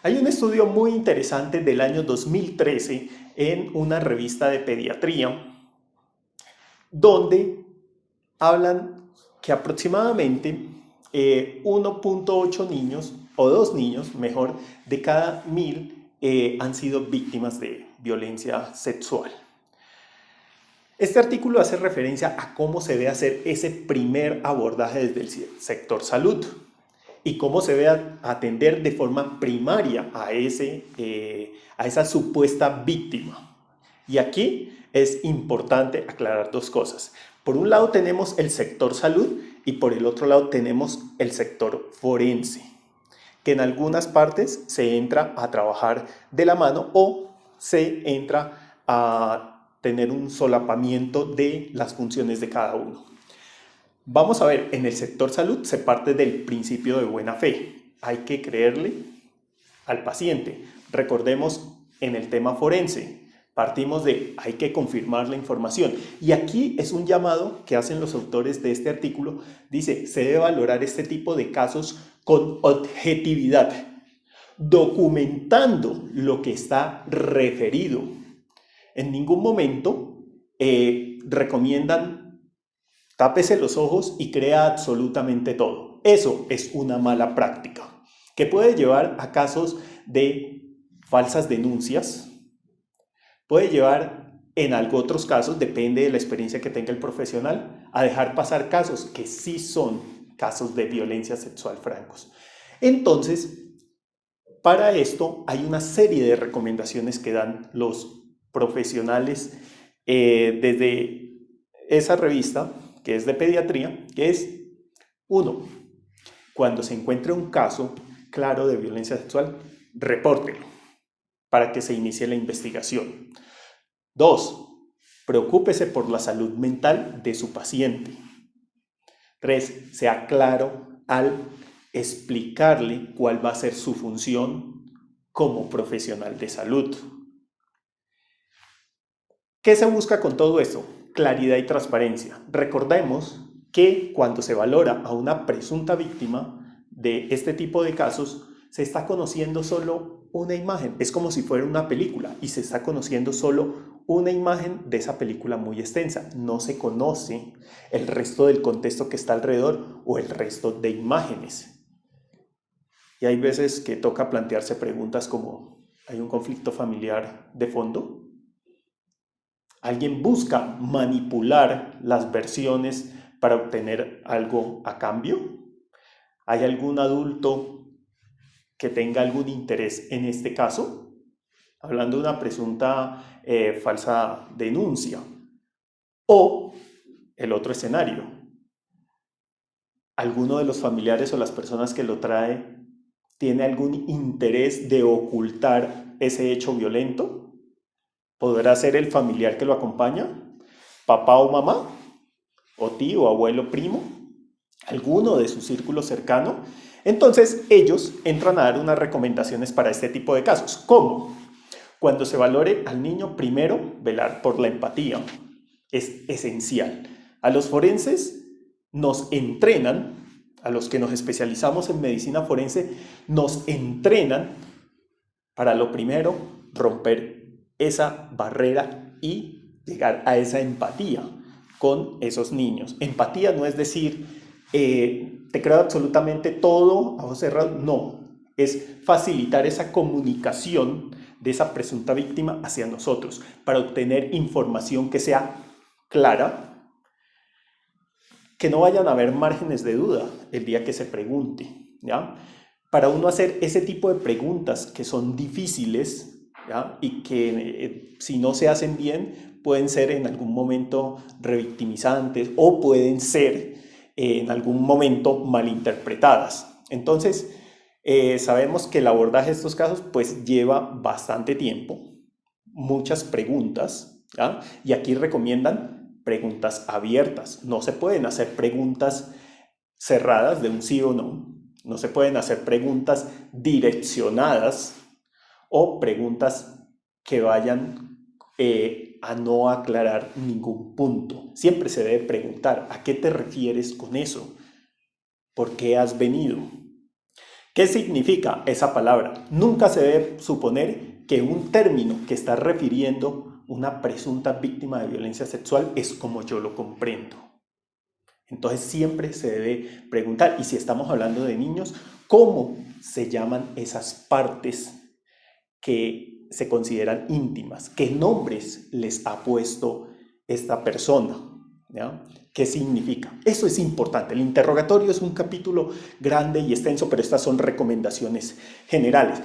Hay un estudio muy interesante del año 2013 en una revista de pediatría donde hablan que aproximadamente 1,8 niños, o 2 niños, mejor, de cada 1000 han sido víctimas de violencia sexual. Este artículo hace referencia a cómo se debe hacer ese primer abordaje desde el sector salud y cómo se debe atender de forma primaria a esa supuesta víctima. Y aquí es importante aclarar dos cosas. Por un lado tenemos el sector salud y por el otro lado tenemos el sector forense, que en algunas partes se entra a trabajar de la mano o se entra a tener un solapamiento de las funciones de cada uno. Vamos a ver, en el sector salud se parte del principio de buena fe. Hay que creerle al paciente. Recordemos en el tema forense, partimos de hay que confirmar la información. Y aquí es un llamado que hacen los autores de este artículo. Dice, se debe valorar este tipo de casos con objetividad, documentando lo que está referido. En ningún momento recomiendan tápese los ojos y crea absolutamente todo. Eso es una mala práctica que puede llevar a casos de falsas denuncias, puede llevar en otros casos, depende de la experiencia que tenga el profesional, a dejar pasar casos que sí son casos de violencia sexual francos. Entonces, para esto hay una serie de recomendaciones que dan los profesionales desde esa revista, que es de pediatría, que es, uno, cuando se encuentre un caso claro de violencia sexual, repórtelo para que se inicie la investigación. Dos, preocúpese por la salud mental de su paciente. Tres, sea claro al explicarle cuál va a ser su función como profesional de salud. ¿Qué se busca con todo esto? Claridad y transparencia. Recordemos que cuando se valora a una presunta víctima de este tipo de casos, se está conociendo solo una imagen. Es como si fuera una película y se está conociendo solo una imagen de esa película muy extensa. No se conoce el resto del contexto que está alrededor o el resto de imágenes. Y hay veces que toca plantearse preguntas como, ¿hay un conflicto familiar de fondo? ¿Alguien busca manipular las versiones para obtener algo a cambio? ¿Hay algún adulto que tenga algún interés en este caso? Hablando de una presunta falsa denuncia. O el otro escenario, ¿alguno de los familiares o las personas que lo trae tiene algún interés de ocultar ese hecho violento? ¿Podrá ser el familiar que lo acompaña? ¿Papá o mamá? ¿O tío, abuelo, primo? ¿Alguno de su círculo cercano? Entonces ellos entran a dar unas recomendaciones para este tipo de casos. ¿Cómo? Cuando se valore al niño, primero, velar por la empatía. Es esencial. A los forenses nos entrenan, a los que nos especializamos en medicina forense, nos entrenan para lo primero, romper esa barrera y llegar a esa empatía con esos niños. Empatía no es decir, te creo absolutamente todo a ojos cerrados, no, es facilitar esa comunicación de esa presunta víctima hacia nosotros para obtener información que sea clara, que no vayan a haber márgenes de duda el día que se pregunte, ¿ya? Para uno hacer ese tipo de preguntas que son difíciles, ¿ya? Y que si no se hacen bien pueden ser en algún momento revictimizantes o pueden ser en algún momento malinterpretadas. Entonces, sabemos que el abordaje de estos casos pues lleva bastante tiempo, muchas preguntas, ¿ya? Y aquí recomiendan preguntas abiertas. No se pueden hacer preguntas cerradas de un sí o no. No se pueden hacer preguntas direccionadas o preguntas que vayan a no aclarar ningún punto. Siempre se debe preguntar, ¿a qué te refieres con eso? ¿Por qué has venido? ¿Qué significa esa palabra? Nunca se debe suponer que un término que está refiriendo una presunta víctima de violencia sexual es como yo lo comprendo. Entonces siempre se debe preguntar, y si estamos hablando de niños, ¿cómo se llaman esas partes que se consideran íntimas? ¿Qué nombres les ha puesto esta persona? ¿Ya? ¿Qué significa? Eso es importante. El interrogatorio es un capítulo grande y extenso, pero estas son recomendaciones generales.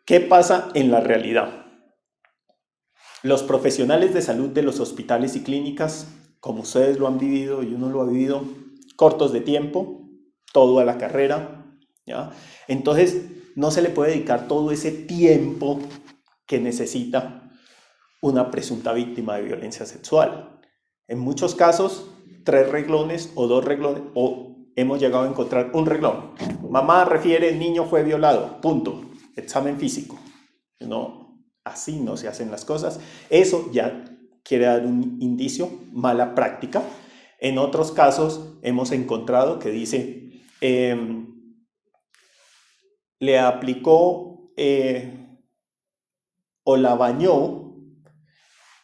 ¿Qué pasa en la realidad? Los profesionales de salud de los hospitales y clínicas, como ustedes lo han vivido y uno lo ha vivido, cortos de tiempo, todo a la carrera, ¿ya? Entonces, no se le puede dedicar todo ese tiempo que necesita una presunta víctima de violencia sexual. En muchos casos, 3 reglones o 2 reglones, o hemos llegado a encontrar un reglón. Mamá refiere, el niño fue violado, punto. Examen físico. No, así no se hacen las cosas. Eso ya quiere dar un indicio, mala práctica. En otros casos hemos encontrado que dice, le aplicó o la bañó,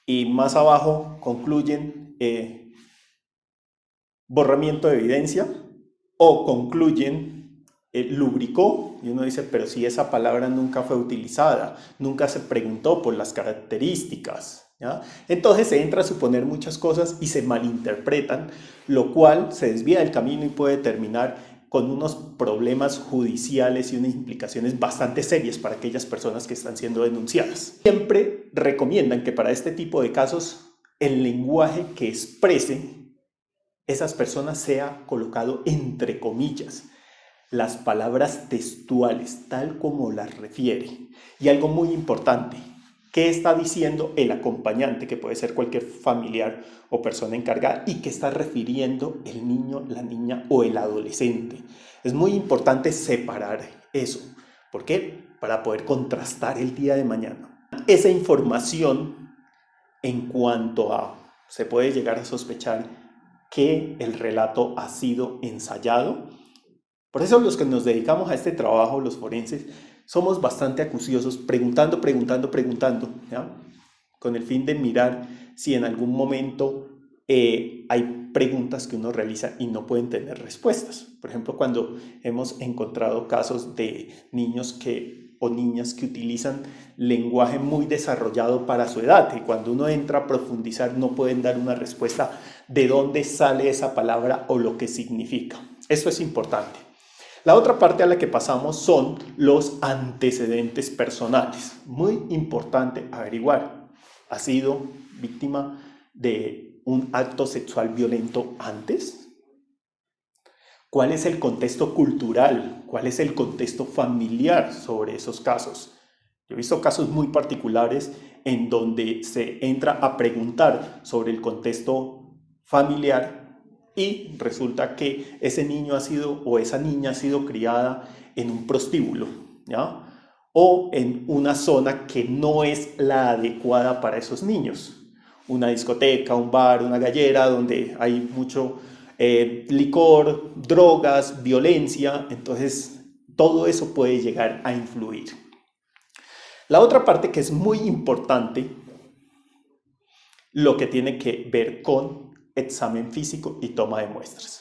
y más abajo concluyen borramiento de evidencia, o concluyen lubricó, y uno dice, pero si esa palabra nunca fue utilizada, nunca se preguntó por las características, ¿ya? Entonces se entra a suponer muchas cosas y se malinterpretan, lo cual se desvía del camino y puede terminar con unos problemas judiciales y unas implicaciones bastante serias para aquellas personas que están siendo denunciadas. Siempre recomiendan que para este tipo de casos el lenguaje que exprese esas personas sea colocado entre comillas, las palabras textuales, tal como las refiere. Y algo muy importante, ¿qué está diciendo el acompañante, que puede ser cualquier familiar o persona encargada, y qué está refiriendo el niño, la niña o el adolescente? Es muy importante separar eso. ¿Por qué? Para poder contrastar el día de mañana esa información en cuanto a, se puede llegar a sospechar que el relato ha sido ensayado. Por eso los que nos dedicamos a este trabajo, los forenses, somos bastante acuciosos, preguntando, ¿ya? Con el fin de mirar si en algún momento hay preguntas que uno realiza y no pueden tener respuestas. Por ejemplo, cuando hemos encontrado casos de niños o niñas que utilizan lenguaje muy desarrollado para su edad, y cuando uno entra a profundizar no pueden dar una respuesta de dónde sale esa palabra o lo que significa. Eso es importante. La otra parte a la que pasamos son los antecedentes personales. Muy importante averiguar. ¿Ha sido víctima de un acto sexual violento antes? ¿Cuál es el contexto cultural? ¿Cuál es el contexto familiar sobre esos casos? Yo he visto casos muy particulares en donde se entra a preguntar sobre el contexto familiar y resulta que ese niño ha sido o esa niña ha sido criada en un prostíbulo, ¿ya? O en una zona que no es la adecuada para esos niños. Una discoteca, un bar, una gallera donde hay mucho licor, drogas, violencia. Entonces todo eso puede llegar a influir. La otra parte que es muy importante, lo que tiene que ver con examen físico y toma de muestras.